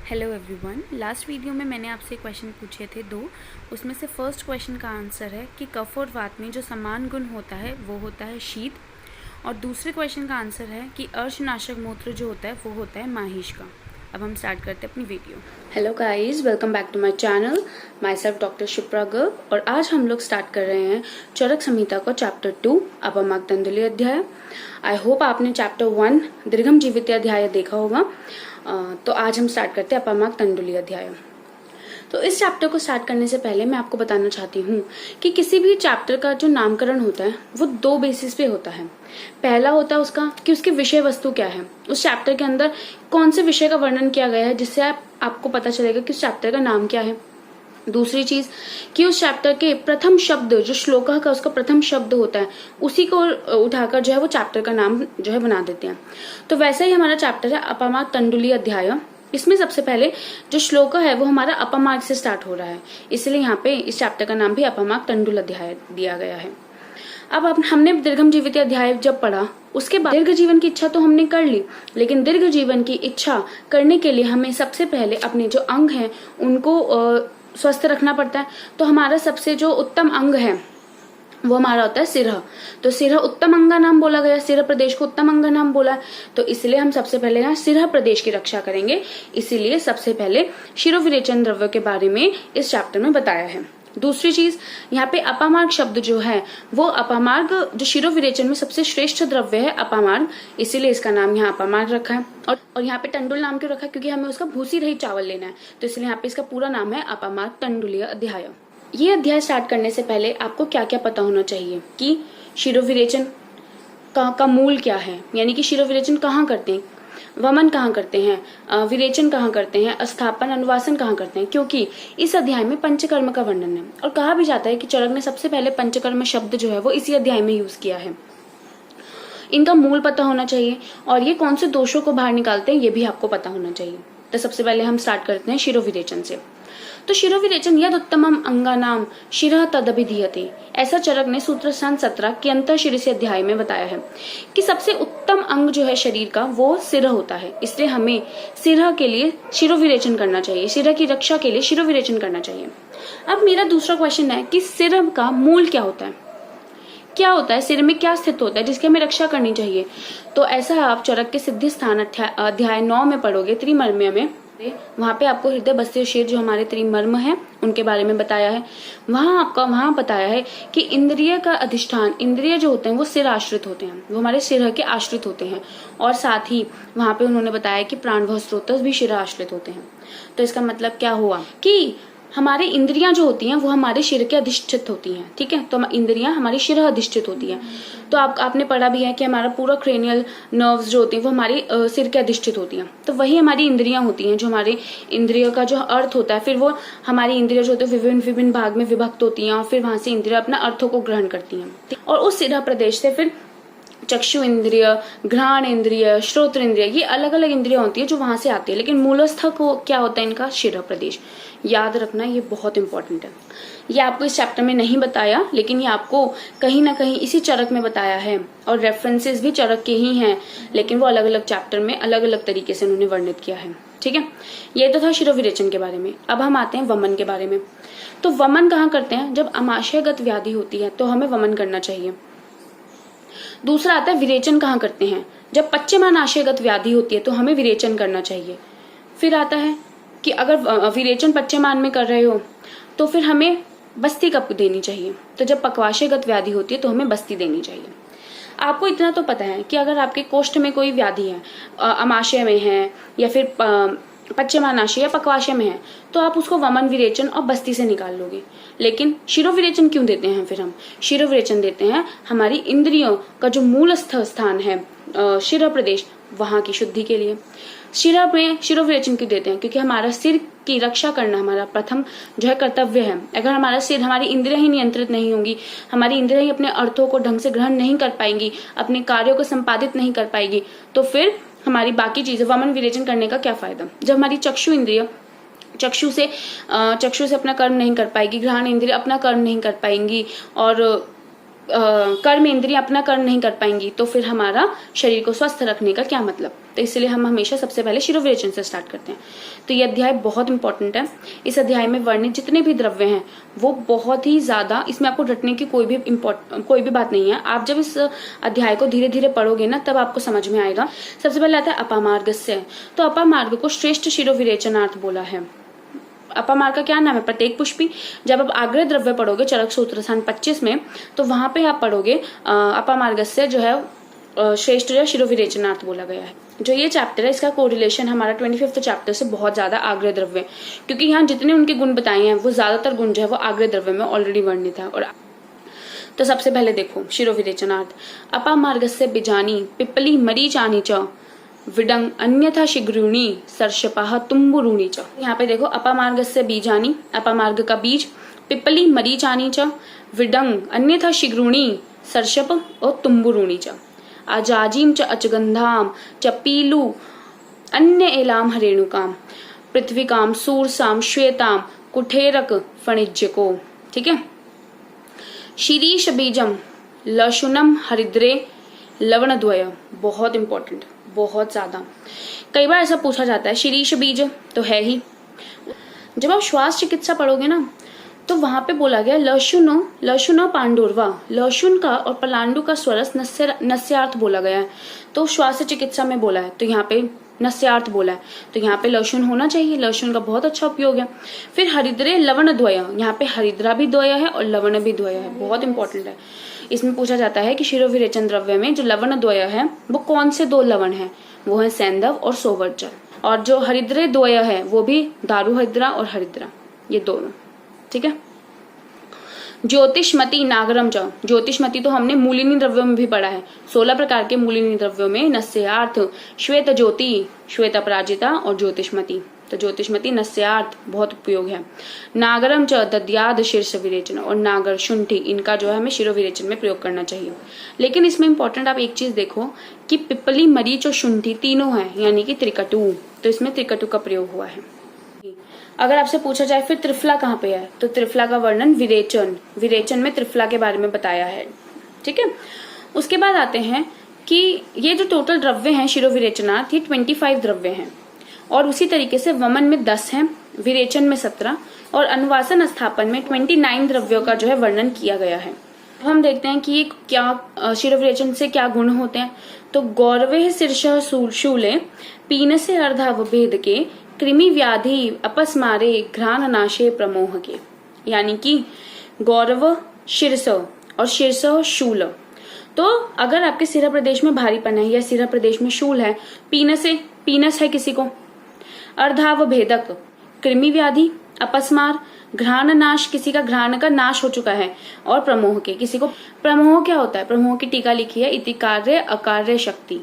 Hello everyone. Last video में मैंने आपसे क्वेश्चन पूछे थे दो। उसमें से फर्स्ट क्वेश्चन का आंसर है कि कफ और वात में जो समान गुण होता है वो होता है शीत, और दूसरे क्वेश्चन का आंसर है कि अर्शनाशक मूत्र जो होता है वो होता है माहिष का। अब हम स्टार्ट करते हैं अपनी video. Hello guys, welcome back to my channel. Myself doctor Shipra Garg, और आज हम लोग स्टार्ट कर रहे हैं चरक संहिता को चैप्टर 2 अपमार्ग तंडुलीय अध्याय। आई होप आपने चैप्टर 1 दीर्घम जीवित अध्याय देखा होगा। तो आज हम स्टार्ट करते हैं अपमार्ग तंडुलीय अध्याय। तो इस चैप्टर को स्टार्ट करने से पहले मैं आपको बताना चाहती हूँ कि किसी भी चैप्टर का जो नामकरण होता है वो दो बेसिस पे होता है। पहला होता है उसका कि उसकी विषय वस्तु क्या है, उस चैप्टर के अंदर कौन से विषय का वर्णन किया गया है, जिससे आपको पता चलेगा कि उस चैप्टर का नाम क्या है। दूसरी चीज कि उस चैप्टर के प्रथम शब्द जो श्लोक का उसका प्रथम शब्द होता है उसी को उठाकर जो है वो चैप्टर का नाम जो है बना देते हैं। तो वैसे ही हमारा चैप्टर है अपमार्ग तंडुलीय अध्याय। इसमें सबसे पहले जो श्लोक है वो हमारा अपमार्ग से स्टार्ट हो रहा है, इसलिए यहाँ पे इस चैप्टर का नाम भी अपमार्ग तंडुल अध्याय दिया गया है। अब हमने दीर्घम जीवित अध्याय जब पढ़ा उसके बाद दीर्घ जीवन की इच्छा तो हमने कर ली, लेकिन दीर्घ जीवन की इच्छा करने के लिए हमें सबसे पहले अपने जो अंग हैं उनको स्वस्थ रखना पड़ता है। तो हमारा सबसे जो उत्तम अंग है वो हमारा होता है सिरह। तो सिरह उत्तम अंगा नाम बोला गया, सिरह प्रदेश को उत्तम अंगा नाम बोला, तो इसलिए हम सबसे पहले यहाँ सिरह प्रदेश की रक्षा करेंगे। इसीलिए सबसे पहले शिरोविरेचन द्रव्य के बारे में इस चैप्टर में बताया है। दूसरी चीज यहाँ पे अपामार्ग शब्द जो है वो अपामार्ग जो शिरोविरेचन में सबसे श्रेष्ठ द्रव्य है अपामार्ग, इसीलिए इसका नाम यहाँ अपामार्ग रखा है। और यहाँ पे टंडुल नाम क्यों रखा है, क्योंकि हमें उसका भूसी रहित चावल लेना है, तो इसलिए यहाँ पे इसका पूरा नाम है अपमार्ग तंडुलीय अध्याय। ये अध्याय स्टार्ट करने से पहले आपको क्या क्या पता होना चाहिए कि शिरोविरेचन का मूल क्या है, यानी कि शिरोविरेचन कहाँ करते हैं, वमन कहाँ करते हैं, विरेचन कहाँ करते हैं, अस्थापन अनुवासन कहाँ करते हैं, क्योंकि इस अध्याय में पंचकर्म का वर्णन है। और कहा भी जाता है कि चरक ने सबसे पहले पंचकर्म शब्द जो है वो इसी अध्याय में यूज किया है। इनका मूल पता होना चाहिए और ये कौन से दोषों को बाहर निकालते हैं ये भी आपको पता होना चाहिए। तो सबसे पहले हम स्टार्ट करते हैं शिरोविरेचन से। तो शिरोविरेचन यद उत्तमम अंगानाम शिरः तदभिधीयते, ऐसा चरक ने सूत्र स्थान 17 के अंतर शिरसि अध्याय में बताया है कि सबसे उत्तम अंग जो है शरीर का वो सिरह होता है। इसलिए हमें सिरह के लिए शिरोविरेचन करना चाहिए, सिरह की रक्षा के लिए शिरोविरेचन करना चाहिए। अब मेरा दूसरा क्वेश्चन है कि सिरह का मूल क्या होता है, क्या होता है, सिर में क्या स्थित होता है जिसकी हमें रक्षा करनी चाहिए। तो ऐसा आप चरक के सिद्धि स्थान अध्याय 9 में पढ़ोगे त्रिमर्म्य में, वहां पे आपको हृदय बस्ती शीर जो हमारे त्रिमर्म है उनके बारे में बताया है। वहां बताया है कि इंद्रिय का अधिष्ठान, इंद्रिय जो होते हैं वो सिर आश्रित होते हैं, वो हमारे सिर के आश्रित होते हैं। और साथ ही वहां पे उन्होंने बताया कि प्राणभव स्रोतस भी शिर आश्रित होते हैं। तो इसका मतलब क्या हुआ कि हमारी इंद्रियां जो होती हैं वो हमारे शिर के अधिष्ठित होती हैं, ठीक है। तो इंद्रियां हमारी शिर अधिष्ठित होती हैं। तो आपने पढ़ा भी है कि हमारा पूरा क्रेनियल नर्व्स जो होती हैं वो हमारी सिर के अधिष्ठित होती हैं। तो वही हमारी इंद्रियां होती हैं, जो हमारे इंद्रियों का जो अर्थ होता है, फिर वो हमारी इंद्रिया जो होती है विभिन्न विभिन्न भाग में विभक्त होती हैं और फिर वहां से इंद्रिया अपना अर्थों को ग्रहण करती हैं। और उस सिर प्रदेश से फिर चक्षु इंद्रिय, घ्राण इंद्रिय, श्रोत्र इंद्रिय, ये अलग अलग इंद्रिया होती है जो वहां से आती है। लेकिन मूलस्थ को क्या होता है इनका, शिर प्रदेश। याद रखना, ये बहुत इंपॉर्टेंट है। ये आपको इस चैप्टर में नहीं बताया, लेकिन ये आपको कहीं ना कहीं इसी चरक में बताया है, और रेफरेंसेस भी चरक के ही हैं, लेकिन वो अलग अलग चैप्टर में अलग अलग तरीके से उन्होंने वर्णित किया है, ठीक है। ये तो था शिरोविरेचन के बारे में। अब हम आते हैं वमन के बारे में। तो वमन कहाँ करते हैं, जब आमाशयगत व्याधि होती है तो हमें वमन करना चाहिए। दूसरा आता है विरेचन कहाँ करते हैं, जब पश्चिमाशयगत व्याधि होती है तो हमें विरेचन करना चाहिए। फिर आता है कि अगर विरेचन पश्चिमान में कर रहे हो तो फिर हमें बस्ती कब देनी चाहिए, तो जब पक्वाशयगत व्याधि होती है तो हमें बस्ती देनी चाहिए। आपको इतना तो पता है कि अगर आपके कोष्ठ में कोई व्याधि है, अमाशय में है या फिर पश्चिमाशय या पक्वाशय में है, तो आप उसको वमन विरेचन और बस्ती से निकाल लोगे। लेकिन शिरोविरेचन क्यों देते हैं, फिर हम शिरोविरेचन देते हैं हमारी इंद्रियों का जो मूलस्थ स्थान है शिर प्रदेश, वहां की शुद्धि के लिए। शिरा में शिरोविरेचन क्यों देते हैं, क्योंकि हमारा सिर की रक्षा करना हमारा प्रथम जो है कर्तव्य है। अगर हमारा सिर, हमारी इंद्रियां ही नियंत्रित नहीं होंगी, हमारी इंद्रियां ही अपने अर्थों को ढंग से ग्रहण नहीं कर पाएंगी, अपने कार्यों को संपादित नहीं कर पाएगी, तो फिर हमारी बाकी चीजें वमन विरेचन करने का क्या फायदा। जब हमारी चक्षु इंद्रिय चक्षु से अपना कर्म नहीं कर पाएगी, घ्राण इंद्रिय अपना कर्म नहीं कर पाएंगी, और कर्म इंद्रियां अपना कर्म नहीं कर पाएंगी तो फिर हमारा शरीर को स्वस्थ रखने का क्या मतलब। तो इसलिए हम हमेशा सबसे पहले शिरोविरेचन से स्टार्ट करते हैं। तो ये अध्याय बहुत इंपॉर्टेंट है। इस अध्याय में वर्णित जितने भी द्रव्य हैं वो बहुत ही ज्यादा, इसमें आपको रटने की कोई भी बात नहीं है। आप जब इस अध्याय को धीरे धीरे पढ़ोगे ना तब आपको समझ में आएगा। सबसे पहले आता है अपामार्गस्य। तो अपामार्ग को श्रेष्ठ शिरोविरेचनार्थ बोला है। अपामार्ग का क्या नाम है? प्रत्येक पुष्पी। जब आप आग्रह द्रव्य पढ़ोगे चरक सूत्र स्थान 25 में तो वहां पे आप पढ़ोगे अपामार्गस्य जो है श्रेष्ठ या शिरोविरेचनार्थ बोला गया है। जो ये चैप्टर है इसका कोरिलेशन हमारा 25th चैप्टर से बहुत ज्यादा आग्रह द्रव्य, क्योंकि यहाँ जितने उनके गुण बताए हैं वो ज्यादातर गुण जो है वो आग्रह द्रव्य में ऑलरेडी वर्णित है। और तो सबसे पहले देखो शिरोविरेचनार्थ। अपामार्गस्य बीजानी पिप्पली मरीचानी च विडंग अन्यथा शिग्रूणी सर्षपाह तुम्बुरूणी च। यहाँ पे देखो अपामार्गस्य बीजानी, अपामार्ग का बीज, पिप्पली मरीचानी च विडंग अन्यथा शिग्रूणी सर्षप और तुम्बुरूणी च आजाजीम च अचगंधाम च पीलू अन्य एलाम हरेणुकाम पृथ्वीकाम सूरसाम श्वेताम कुठेरक फणिज्यको। ठीक है। शीरीष बीजम लशुनम हरिद्रे लवणद्वय, बहुत इंपॉर्टेंट, बहुत ज्यादा। कई बार ऐसा पूछा जाता है शीरीष बीज तो है ही। जब आप श्वास चिकित्सा पढ़ोगे ना तो वहां पे बोला गया लशुनो पांडुर्वा, लहसुन का और पलांडु का स्वरस नस्यार्थ बोला गया है। तो श्वास चिकित्सा में बोला है तो यहाँ पे नस्यार्थ बोला है, तो यहाँ पे लहसुन होना चाहिए। लहसुन का बहुत अच्छा उपयोग है। फिर हरिद्रे लवण द्वय, यहाँ पे हरिद्रा भी द्वय है और लवण भी द्वय है, बहुत इंपॉर्टेंट है। इसमें पूछा जाता है कि शिरोविरेचन द्रव्य में जो लवण द्वय है वो कौन से दो लवण है? वो है सैंधव और सोवर्जल। और जो हरिद्रे द्वय है वो भी दारू हरिद्रा और हरिद्रा, ये दोनों। ठीक है। ज्योतिषमती नागरम च, ज्योतिषमती तो हमने मूलिनी द्रव्यों में भी पढ़ा है। 16 प्रकार के मूलिनी द्रव्यों में नस्यार्थ, श्वेत ज्योति, श्वेत अपराजिता और ज्योतिषमती। तो ज्योतिषमती नस्यार्थ बहुत उपयोग है। नागरम च दद्याद शीर्ष विरेचन, और नागर शुंठी इनका जो है हमें शिरोविरेचन में प्रयोग करना चाहिए। लेकिन इसमें इंपॉर्टेंट आप एक चीज देखो कि पिप्पली मरीच और शुंठी तीनों है, यानी कि त्रिकटु, तो इसमें त्रिकटु का प्रयोग हुआ है। अगर आपसे पूछा जाए फिर त्रिफला कहाँ पे है, तो त्रिफला का वर्णन विरेचन में त्रिफला के बारे में बताया है। ठीक है। उसके बाद आते हैं कि ये जो टोटल द्रव्य हैं शिरोविरेचनार्थ, ये 25 द्रव्य हैं और उसी तरीके से वमन में 10 हैं, विरेचन में 17 और अनुवासन स्थापन में 29 द्रव्यों का जो है वर्णन किया गया है। हम देखते हैं कि ये क्या शिरोविरेचन से क्या गुण होते हैं। तो गौरवे शीर्षः शूले पीन से अर्धावभेद के कृमि व्याधि अपस्मारे घ्राण नाशे प्रमोह के, यानी कि गौरव शीर्ष और शीर्ष शूल। तो अगर आपके सिरा प्रदेश में भारीपन है या सिरा प्रदेश में शूल है, पीनस है किसी को, अर्धावभेदक कृमि व्याधि, अपस्मार, घ्राण नाश किसी का घ्राण का नाश हो चुका है, और प्रमोह के किसी को। प्रमोह क्या होता है? प्रमोह की टीका लिखी है इति कार्य अकार्य शक्ति।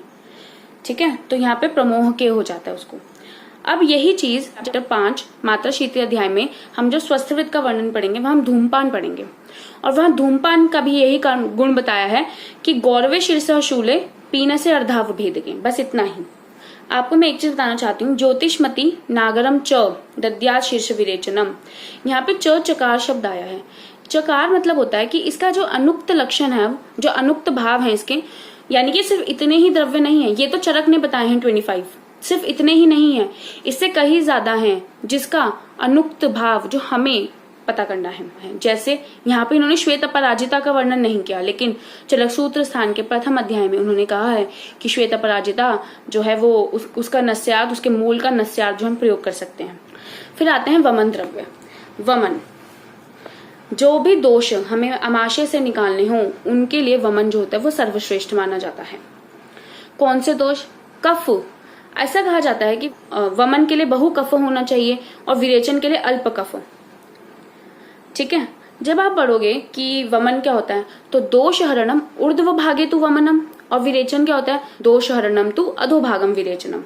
ठीक है। तो यहाँ पे प्रमोह के हो जाता है उसको। अब यही चीज चैप्टर 5 मात्रा शीतल अध्याय में हम जो स्वस्थवृत्त का वर्णन पढ़ेंगे वहां हम धूमपान पढ़ेंगे, और वहां धूमपान का भी यही गुण बताया है कि गौरवे शीर्ष शूले पीन से अर्धावभेद के। बस इतना ही। आपको मैं एक चीज बताना चाहती हूँ, ज्योतिषमती नागरम च दद्यात शीर्ष विरेचनम, यहाँ पे च चकार शब्द आया है। चकार मतलब होता है कि इसका जो अनुक्त लक्षण है, जो अनुक्त भाव है इसके, यानी कि सिर्फ इतने ही द्रव्य नहीं है। ये तो चरक ने बताए हैं 25, सिर्फ इतने ही नहीं है, इससे कहीं ज्यादा है जिसका अनुक्त भाव जो हमें पता करना है। जैसे यहाँ पे इन्होंने श्वेत अपराजिता का वर्णन नहीं किया, लेकिन चरक सूत्र स्थान के प्रथम अध्याय में उन्होंने कहा है कि श्वेत अपराजिता जो है वो उसका नस्यार्थ, उसके मूल का नस्यार्थ जो हम प्रयोग कर सकते हैं। फिर आते हैं वमन द्रव्य। वमन, जो भी दोष हमें अमाशय से निकालने हो उनके लिए वमन जो होता है वो सर्वश्रेष्ठ माना जाता है। कौन से दोष? कफ। ऐसा कहा जाता है कि वमन के लिए बहु कफ होना चाहिए और विरेचन के लिए अल्प कफ। ठीक है। जब आप पढ़ोगे कि वमन क्या होता है तो दोष हरणम ऊर्ध्व भागे तु वमनम, और विरेचन क्या होता है दोष हरणम तु अधोभागम विरेचनम।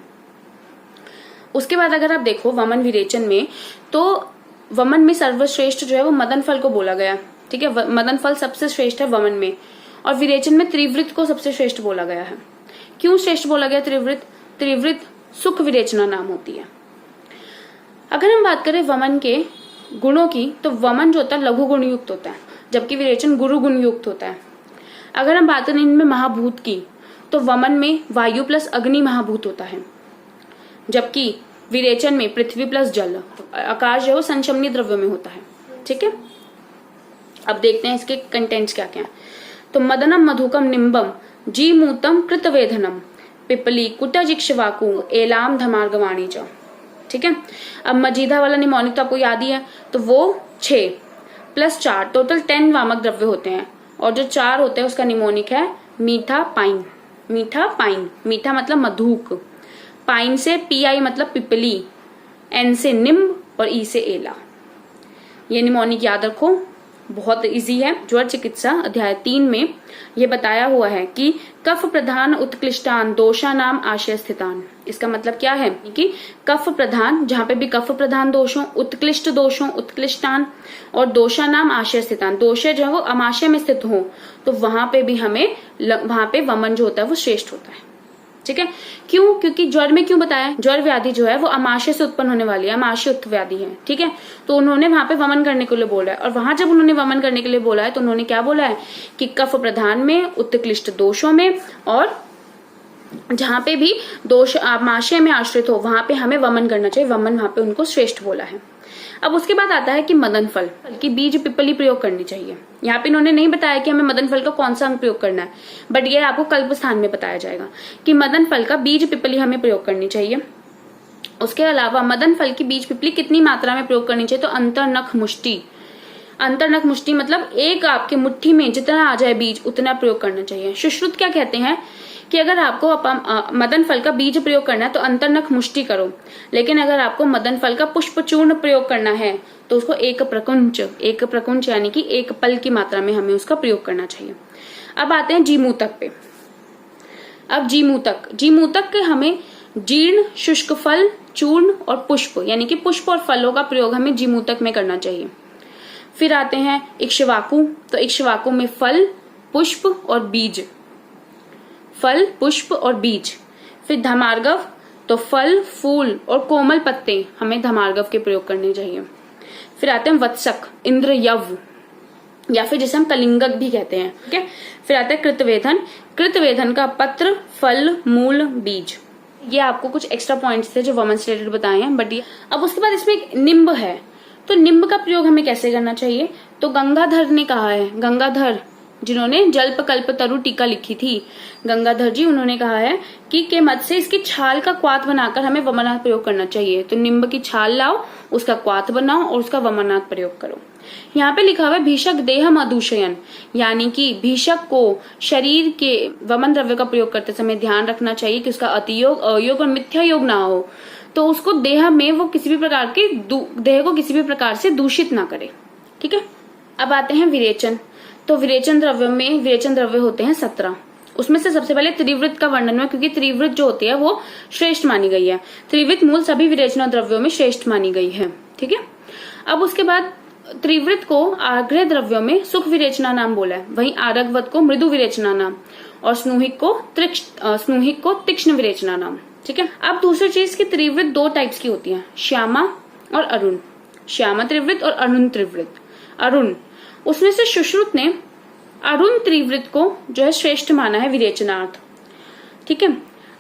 उसके बाद अगर आप देखो वमन विरेचन में, तो वमन में सर्वश्रेष्ठ जो है वो मदन फल को बोला गया। ठीक है। मदन फल सबसे श्रेष्ठ है वमन में, और विरेचन में त्रिवृत को सबसे श्रेष्ठ बोला गया है। क्यों श्रेष्ठ बोला गया त्रिवृत? त्रिवृत सुख विरेचना नाम होती है। अगर हम बात करें वमन के गुणों की, तो वमन जो होता है लघु गुण युक्त होता है, जबकि विरेचन गुरु गुण युक्त होता है। अगर हम बात करें इनमें महाभूत की, तो वमन में वायु प्लस अग्नि महाभूत होता है, जबकि विरेचन में पृथ्वी प्लस जल। आकाश जो है वो संशमनीय द्रव्यों में होता है। ठीक है, अब देखते हैं इसके कंटेंट्स क्या क्या है। तो मदनम मधुकम निम्बम जीमूतम कृतवेधनम पिपली कुटजिक्ष्वाकु एलाम धमार्गवाणी च। ठीक है, अब मजीदा वाला निमोनिक तो आपको याद ही है, तो वो 6 + 4 टोटल 10 वामक द्रव्य होते हैं, और जो 4 होते हैं उसका निमोनिक है मीठा पाइन। मीठा पाइन, मीठा मतलब मधुक, पाइन से PI मतलब पिपली, N से निम्ब और E से एला। ये निमोनिक याद रखो, बहुत इजी है। ज्वर चिकित्सा अध्याय 3 में ये बताया हुआ है कि कफ प्रधान उत्कृष्टान दोषा नाम आशय स्थितान। इसका मतलब क्या है कि कफ प्रधान, जहां पे भी कफ प्रधान दोषों, उत्कृष्ट दोषों, उत्कृष्टान और दोषा नाम आशय स्थितान, दोष जो है वो अमाशय में स्थित हो, तो वहां पे भी हमें वहां पे वमन जो होता है वो श्रेष्ठ होता है। ठीक है, क्यों? क्योंकि ज्वर में क्यों बताया, ज्वर व्याधि जो है वो अमाशय से उत्पन्न होने वाली है, अमाशय उत्थ व्याधि है। ठीक है, तो उन्होंने वहां पे वमन करने के लिए बोला है, और वहां जब उन्होंने वमन करने के लिए बोला है तो उन्होंने क्या बोला है कि कफ प्रधान में, उत्कृष्ट दोषों में, और जहां पे भी दोष अमाशय में आश्रित हो वहां पे हमें वमन करना चाहिए। वमन वहां पे उनको श्रेष्ठ बोला है। अब उसके बाद आता है कि मदन फल की बीज पिपली प्रयोग करनी चाहिए। यहाँ पे इन्होंने नहीं बताया कि हमें मदन फल का कौन सा अंग प्रयोग करना है, बट ये आपको कल्प स्थान में बताया जाएगा कि मदन फल का बीज पिपली हमें प्रयोग करनी चाहिए। उसके अलावा मदन फल की बीज पिपली कितनी मात्रा में प्रयोग करनी चाहिए, तो अंतर्नख मुष्टि। अंतर्नख मुष्टि मतलब एक आपके मुट्ठी में जितना आ जाए बीज उतना प्रयोग करना चाहिए। सुश्रुत क्या कहते हैं कि अगर आपको मदन फल का बीज प्रयोग करना है तो अंतर्नख मुष्टि करो, लेकिन अगर आपको मदन फल का पुष्प चूर्ण प्रयोग करना है तो उसको एक प्रकुंच यानी कि 1 पल की मात्रा में हमें उसका प्रयोग करना चाहिए। अब आते हैं जीमूतक पे। अब जीमूतक के हमें जीर्ण, शुष्क फल, चूर्ण और पुष्प यानी कि पुष्प और फलों का प्रयोग हमें जीमूतक में करना चाहिए। फिर आते हैं इक्ष्वाकु, तो इक्ष्वाकु में फल, पुष्प और बीज, फल, पुष्प और बीज। फिर धमार्गव, तो फल, फूल और कोमल पत्ते हमें धमार्गव के प्रयोग करने चाहिए। फिर आते हैं वत्सक, इंद्रयव या फिर जिसे हम कलिंगक भी कहते हैं। ठीक है, फिर आता है कृतवेधन का पत्र, फल, मूल, बीज। ये आपको कुछ एक्स्ट्रा पॉइंट्स थे जो वमन से रिलेटेड बताए हैं, बट ये अब उसके बाद इसमें एक निम्ब है, तो निम्ब का प्रयोग हमें कैसे करना चाहिए, तो गंगाधर ने कहा है, गंगाधर जिन्होंने जल्प कल्प तरु टीका लिखी थी, गंगाधर जी, उन्होंने कहा है कि के मत से इसकी छाल का क्वाथ बनाकर हमें वमनात् प्रयोग करना चाहिए। तो निम्ब की छाल लाओ, उसका क्वाथ बनाओ और उसका वमनात् प्रयोग करो। यहाँ पे लिखा हुआ है भीषक देह मधुशयन, यानी कि भीषक को शरीर के वमन द्रव्य का प्रयोग करते समय ध्यान रखना चाहिए कि उसका अतियोग, अयोग और मिथ्या योग ना हो, तो उसको देह में वो किसी भी प्रकार के देह को किसी भी प्रकार से दूषित ना करे। ठीक है, अब आते हैं विरेचन। तो विरेचन द्रव्य होते हैं 17। उसमें से सबसे पहले त्रिवृत का वर्णन है, क्योंकि त्रिवृत जो होती है वो श्रेष्ठ मानी गई है। त्रिवृत मूल सभी विरेचन द्रव्यों में श्रेष्ठ मानी गई है। ठीक है, अब उसके बाद त्रिवृत को आग्रह द्रव्यों में सुख विरेचना नाम बोला है, वहीं आरगवत को मृदु विरेचना नाम और स्नूहिक को तीक्ष्ण विरेचना नाम। ठीक है, अब दूसरी चीज की त्रिवृत 2 टाइप्स की होती है, श्यामा और अरुण। श्यामा त्रिवृत और अरुण त्रिवृत। अरुण, उसमें से सुश्रुत ने अरुण त्रिवृत को जो है श्रेष्ठ माना है विरेचनार्थ। ठीक है,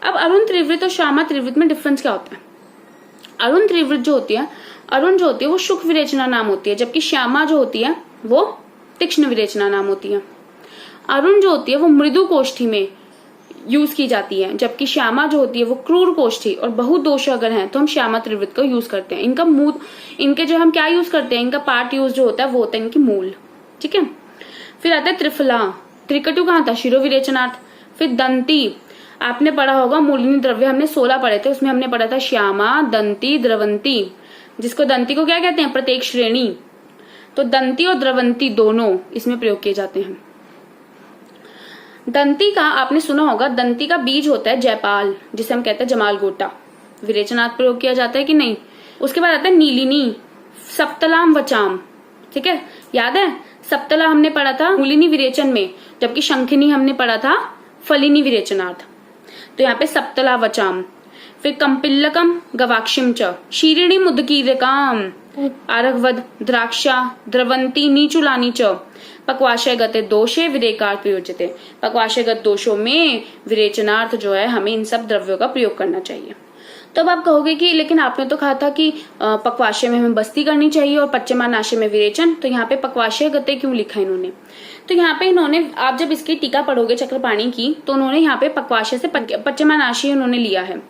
अब अरुण त्रिवृत और श्यामा त्रिवृत में डिफरेंस क्या होता है। अरुण त्रिवृत जो होती है वो सुख विरेचना नाम होती है, जबकि श्यामा जो होती है वो तीक्ष्ण विरेचना नाम होती है। अरुण जो होती है वो मृदु कोष्ठी में यूज की जाती है, जबकि श्यामा जो होती है वो क्रूर कोष्ठी और बहुदोष अगर है तो हम श्यामा त्रिवृत को यूज करते हैं। इनके जो हम क्या यूज करते हैं, इनका पार्ट यूज जो होता है वो होता है इनकी मूल। ठीक है, फिर आता है त्रिफला। त्रिकटु कहाँ था, शिरो विरेचनार्थ। फिर दंती, आपने पढ़ा होगा मूलिनी द्रव्य हमने 16 पढ़े थे, उसमें हमने पढ़ा था श्यामा, दंती, द्रवंती, जिसको दंती को क्या कहते हैं, प्रत्येक श्रेणी। तो दंती और द्रवंती दोनों इसमें प्रयोग किए जाते हैं। दंती का आपने सुना होगा, दंती का बीज होता है जयपाल, जिसे हम कहते हैं जमाल गोटा, विरेचनार्थ प्रयोग किया जाता है कि नहीं। उसके बाद आता है नीलिनी, सप्तलाम वचाम। ठीक है, याद है, सप्तला हमने पढ़ा था मूलिनी विरेचन में, जबकि शंखिनी हमने पढ़ा था फलिनी विरेचनार्थ। तो यहाँ पे सप्तला वचाम। फिर कंपिल्लकम गवाक्षिम च शीरिणी मुदकीरकाम, आरगवद द्राक्षा द्रवंती नीचुलानी च पक्वाशयगत दोषे विरेकार्थ प्रयोज्यते। पक्वाशयगत दोषों में विरेचनार्थ जो है हमें इन सब द्रव्यों का प्रयोग करना चाहिए। तो अब आप कहोगे कि लेकिन आपने तो कहा था कि पक्वाशय में हमें बस्ती करनी चाहिए और पच्यमानाशय में विरेचन, तो यहाँ पे पक्वाशय गते क्यों लिखा है इन्होंने? तो यहाँ पे इन्होंने, आप जब इसकी टीका पढ़ोगे चक्रपाणी की, तो उन्होंने यहाँ पे पक्वाशय से पच्यमानाशय उन्होंने लिया है,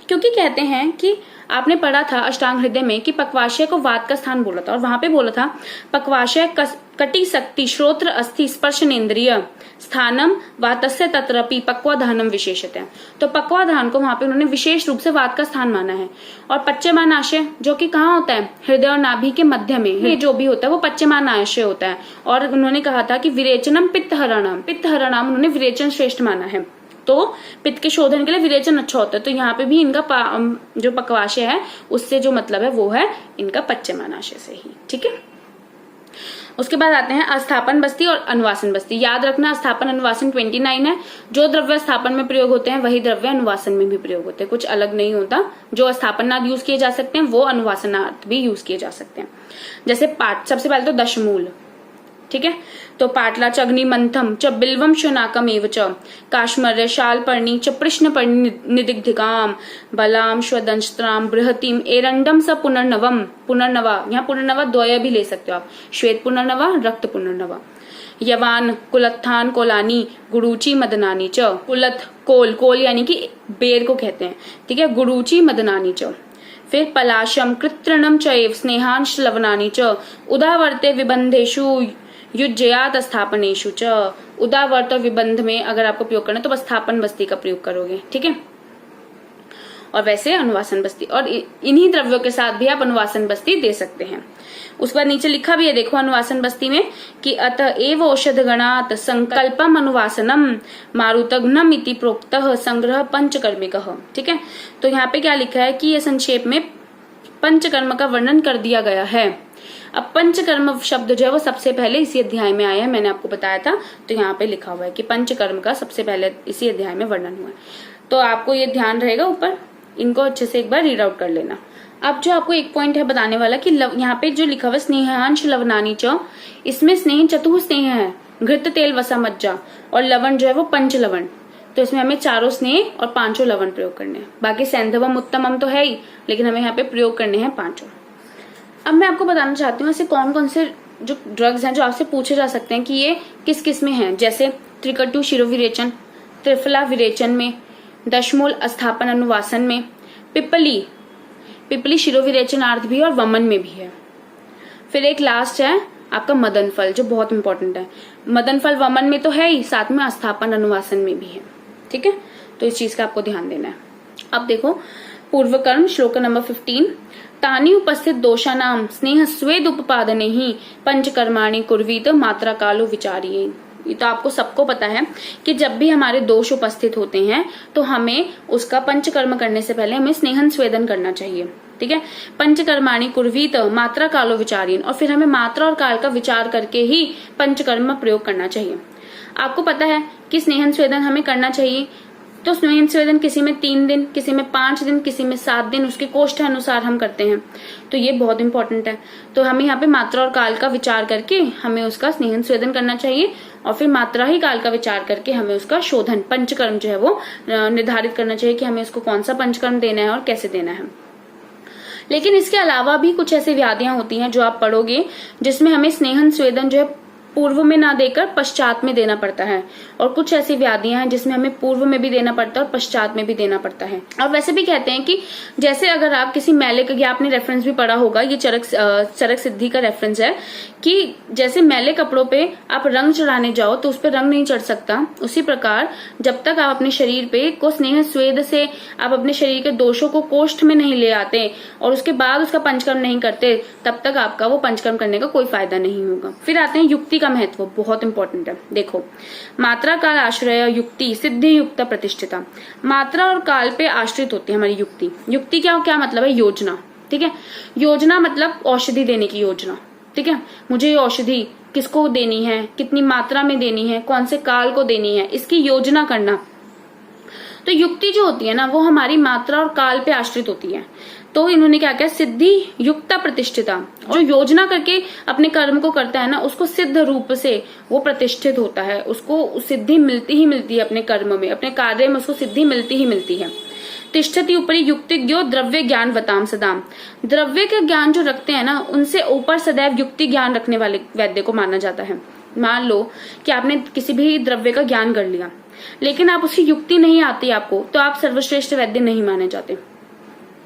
क्योंकि कहते हैं कि आपने पढ़ा था अष्टांग हृदय में कि पक्वाशय को वात का स्थान बोला था, और वहां पे बोला था पक्वाशय कटी शक्ति श्रोत्र अस्थि स्पर्शनेन्द्रिय स्थानम वातस्य तत्रपि पक्वाधानम विशेषतः। तो पक्वाधान को वहां पे उन्होंने विशेष रूप से वात का स्थान माना है। और पच्यमानाशय जो कि कहाँ होता है? हृदय और नाभि के मध्य में, ये जो भी होता है वो पच्यमानाशय होता है। और उन्होंने कहा था कि विरेचनम पित्तहरणम, पित्तहरणम उन्होंने विरेचन श्रेष्ठ माना है, तो पित्त के शोधन के लिए विरेचन अच्छा होता है। तो यहाँ पे भी इनका जो पक्वाशय है उससे जो मतलब है वो है इनका पच्यमानाशय से ही, ठीक है। उसके बाद आते हैं अस्थापन बस्ती और अनुवासन बस्ती। याद रखना अस्थापन अनुवासन 29 है। जो द्रव्य स्थापन में प्रयोग होते हैं वही द्रव्य अनुवासन में भी प्रयोग होते हैं, कुछ अलग नहीं होता। जो अस्थापनार्थ यूज किए जा सकते हैं वो अनुवासनार्थ भी यूज किए जा सकते हैं। जैसे पाठ, सबसे पहले तो दशमूल, ठीक है। तो पाटला च अग्निमंथम च बिल्वम शुनाकम एव च काश्मर्य शालपर्णी च कृष्णपर्णी निदिग्धिकाम बलाम श्वदंष्ट्राम बृहतीम एरंडम स पुनर्नवम, पुनर्नवा, यहाँ पुनर्नवा द्वय भी ले सकते हो आप, श्वेत पुनर्नवा, रक्त पुनर्नवा। यवान कुलत्थान कोलानी गुरुचि मदनानी च, कुलत कोल, कोल यानी कि बेर को कहते हैं, ठीक है, गुरुचि मदनानी च। फिर पलाशम कृत्रणम चैव स्नेहांश लवनानी च उदावर्ते विबंधेषु युज्यात स्थापनेशु च। उदावर्त और विबंध में अगर आपको प्रयोग करना है तो बस स्थापन बस्ती का प्रयोग करोगे, ठीक है। और वैसे अनुवासन बस्ती, और इन्हीं द्रव्यों के साथ भी आप अनुवासन बस्ती दे सकते हैं। उसके बाद नीचे लिखा भी है, देखो अनुवासन बस्ती में कि अत एव औषध गणात संकल्पम अनुवासनम मारुतघ्नम इति प्रोक्तः संग्रह पंचकर्मिकः, ठीक है। तो यहाँ पे क्या लिखा है कि ये संक्षेप में पंचकर्म का वर्णन कर दिया गया है। अब पंचकर्म शब्द जो है वो सबसे पहले इसी अध्याय में आया है, मैंने आपको बताया था। तो यहाँ पे लिखा हुआ है कि पंचकर्म का सबसे पहले इसी अध्याय में वर्णन हुआ है। तो आपको ये ध्यान रहेगा, ऊपर इनको अच्छे से एक बार रीड आउट कर लेना। अब जो आपको एक पॉइंट है बताने वाला कि यहाँ पे जो लिखा हुआ स्नेहांश लवनानी च, इसमें स्नेह चतुः स्नेह है, घृत तेल वसा मज्जा, और लवण जो है वो पंच लवण। तो इसमें हमें चारों स्नेह और पांचों लवण प्रयोग करने हैं। बाकी सैंधवम उत्तमम तो है ही, लेकिन हमें यहाँ पे प्रयोग करने हैं पांचों। अब मैं आपको बताना चाहती हूँ ऐसे कौन कौन से जो ड्रग्स हैं जो आपसे पूछे जा सकते हैं कि ये किस किस में हैं। जैसे त्रिकटु शिरोविरेचन, त्रिफला विरेचन में, दशमूल अस्थापन अनुवासन में, पिपली, पिपली शिरोविरेचनार्थ भी और वमन में भी है। फिर एक लास्ट है आपका मदन फल, जो बहुत इंपॉर्टेंट है। मदन फल वमन में तो है ही, साथ में अस्थापन अनुवासन में भी है, ठीक है। तो इस चीज का आपको ध्यान देना है। अब देखो पूर्व कर्म श्लोक नंबर 15, तानि उपस्थित दोषानाम स्नेह स्वेद उपपादने ही पंचकर्माणि कुर्वीत मात्रा कालो विचारिये। ये तो आपको सबको पता है कि जब भी हमारे दोष उपस्थित होते हैं तो हमें उसका पंचकर्म करने से पहले हमें स्नेहन स्वेदन करना चाहिए, ठीक है। पंचकर्माणि कुर्वीत मात्रा कालो विचारियन, और फिर हमें मात्रा और काल का विचार करके ही पंचकर्म में प्रयोग करना चाहिए। आपको पता है कि स्नेहन स्वेदन हमें करना चाहिए, तो स्नेहन स्वेदन किसी में 3 दिन, किसी में 5 दिन, किसी में 7 दिन, उसके कोष्ठ अनुसार हम करते हैं। तो ये बहुत इंपॉर्टेंट है। तो हमें यहाँ पे मात्रा और काल का विचार करके हमें उसका स्नेहन स्वेदन करना चाहिए, और फिर मात्रा ही काल का विचार करके हमें उसका शोधन पंचकर्म जो है वो निर्धारित करना चाहिए कि हमें उसको कौन सा पंचकर्म देना है और कैसे देना है। लेकिन इसके अलावा भी कुछ ऐसी व्याधियां होती हैं जो आप पढ़ोगे जिसमें हमें स्नेहन स्वेदन जो है पूर्व में ना देकर पश्चात में देना पड़ता है, और कुछ ऐसी व्याधियां हैं जिसमें हमें पूर्व में भी देना पड़ता है और पश्चात में भी देना पड़ता है। और वैसे भी कहते हैं कि जैसे अगर आप किसी मैले का, या आपने रेफरेंस भी पढ़ा होगा, ये चरक सिद्धि का रेफरेंस है कि जैसे मैले कपड़ों पे आप रंग चढ़ाने जाओ तो उस पर रंग नहीं चढ़ सकता, उसी प्रकार जब तक आप अपने शरीर पे को स्नेह स्वेद से आप अपने शरीर के दोषों को कोष्ठ में नहीं ले आते और उसके बाद उसका पंचकर्म नहीं करते, तब तक आपका वो पंचकर्म करने का कोई फायदा नहीं होगा। फिर आते हैं युक्ति का महत्व, बहुत इंपॉर्टेंट है। देखो मात्रा काल आश्रय युक्ति सिद्धि युक्त प्रतिष्ठिता। मात्रा और काल पे आश्रित होती है हमारी युक्ति। युक्ति क्या मतलब है? योजना, ठीक है। योजना मतलब औषधि देने की योजना, ठीक है। मुझे ये औषधि किसको देनी है, कितनी मात्रा में देनी है, कौन से काल को देनी है, इसकी योजना करना। तो युक्ति जो होती है ना वो हमारी मात्रा और काल पे आश्रित होती है। तो इन्होंने क्या किया, सिद्धि युक्ता प्रतिष्ठिता, जो योजना करके अपने कर्म को करता है ना, उसको सिद्ध रूप से वो प्रतिष्ठित होता है, उसको सिद्धि मिलती ही मिलती है अपने कर्म में, अपने कार्य में उसको सिद्धि मिलती ही मिलती है। तिष्ठति ऊपरी युक्तिज्ञो द्रव्य ज्ञान वताम सदाम, द्रव्य के ज्ञान जो रखते हैं ना, उनसे ऊपर सदैव युक्ति ज्ञान रखने वाले वैद्य को माना जाता है। मान लो कि आपने किसी भी द्रव्य का ज्ञान कर लिया, लेकिन आप उसकी युक्ति नहीं आती आपको, तो आप सर्वश्रेष्ठ वैद्य नहीं माने जाते।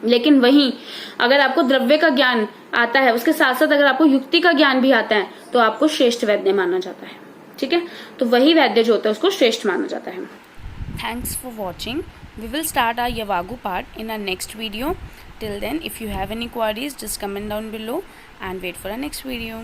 लेकिन वहीं अगर आपको द्रव्य का ज्ञान आता है, उसके साथ साथ अगर आपको युक्ति का ज्ञान भी आता है, तो आपको श्रेष्ठ वैद्य माना जाता है। ठीक है, तो वही वैद्य जो होता है उसको श्रेष्ठ माना जाता है। Thanks for watching. We will start our Yavagu part in our next video. Till then, if you have any queries, just comment down below and wait for our next video.